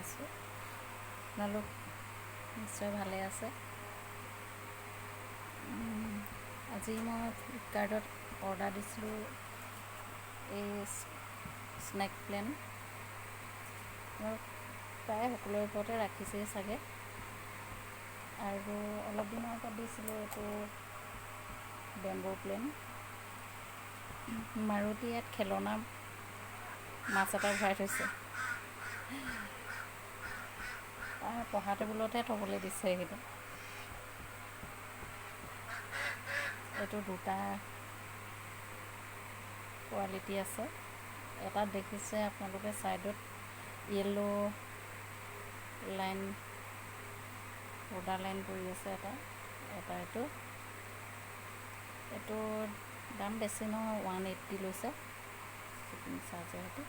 আছোঁ। আপোনালোক নিশ্চয় ভালে আছে। আজি মই ফ্লিপকাৰ্টত অৰ্ডাৰ দিছিলোঁ এই স্নেক প্লেন। প্ৰায় সকলোৰে ঘৰতে ৰাখিছেই চাগে। আৰু অলপ দিনৰ আগত দিছিলোঁ এইটো বেম্বো প্লেন। মাৰুতি ইয়াত খেলনা মাছ এটা ভৰাই থৈছে। তাৰ পঢ়া টেবুলতহে থ'বলৈ দিছে এইকেইটা। এইটো দুটা কোৱালিটি আছে। এটাত দেখিছে আপোনালোকে ছাইডত য়েল্ল' লাইন বৰ্ডাৰ লাইন পৰি আছে এটা এইটো দাম বেছি নহয়, 180 লৈছে শ্বিপিং চাৰ্জৰ সৈতে।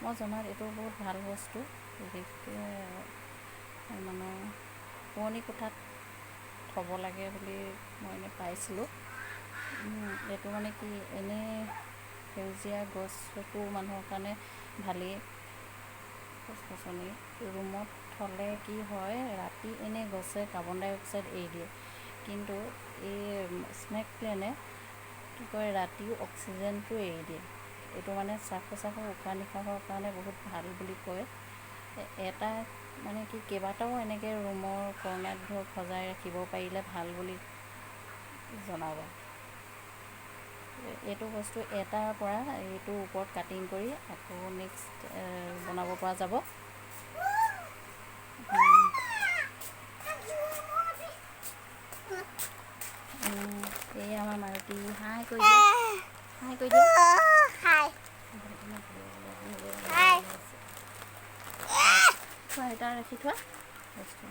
মই জনাত এইটো বহুত ভাল বস্তু, বিশেষকৈ মানে পুৰণি কোঠাত থ'ব লাগে বুলি মই এনেই পাইছিলোঁ। এইটো মানে কি এনেই সেউজীয়া গছটো মানুহৰ কাৰণে ভালেই। গছ-গছনি ৰুমত থ'লে কি হয়, ৰাতি এনেই গছে কাৰ্বন ডাই অক্সাইড এৰি দিয়ে, কিন্তু এই স্নেক প্লেনে কি কয় ৰাতিও অক্সিজেনটো এৰি দিয়ে। এইটো মানে শ্বাস-প্ৰশ্বাসৰ উশাহ নিশাহৰ কাৰণে বহুত ভাল বুলি কয়। এটা মানে কি কেইবাটাও এনেকৈ ৰুমৰ কৰ্ণাত ধৰক সজাই ৰাখিব পাৰিলে ভাল বুলি জনাব। এইটো বস্তু এটাৰ পৰা এইটোৰ ওপৰত কাটিং কৰি আকৌ নেক্সট বনাব পৰা যাব। এই আমাৰ মাৰুতি হাই কৰি দিয়ে, হাই কৰি দিয়ে। থোৱা এটা ৰাখি থোৱা বস্তু।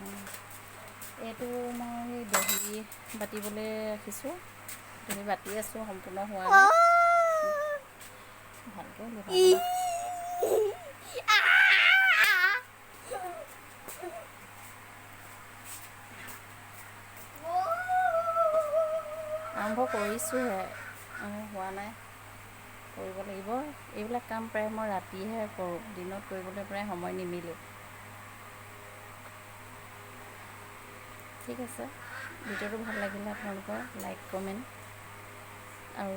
এইটো মই দহি বাতিবলৈ ৰাখিছোঁ। দহি বাতি আছোঁ, সম্পূৰ্ণ হোৱা নাই। ভালকৈ আৰম্ভ কৰিছোঁহে, হোৱা নাই, কৰিব লাগিব। এইবিলাক কাম প্ৰায় মই ৰাতিহে কৰোঁ, দিনত কৰিবলৈ প্ৰায় সময় নিমিলে। ঠিক আছে, ভিডিঅ'টো ভাল লাগিলে আপোনালোকৰ লাইক কমেণ্ট আৰু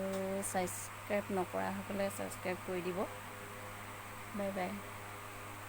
ছাবস্ক্ৰাইব নকৰাসকলে ছাবস্ক্ৰাইব কৰি দিব। Bye bye.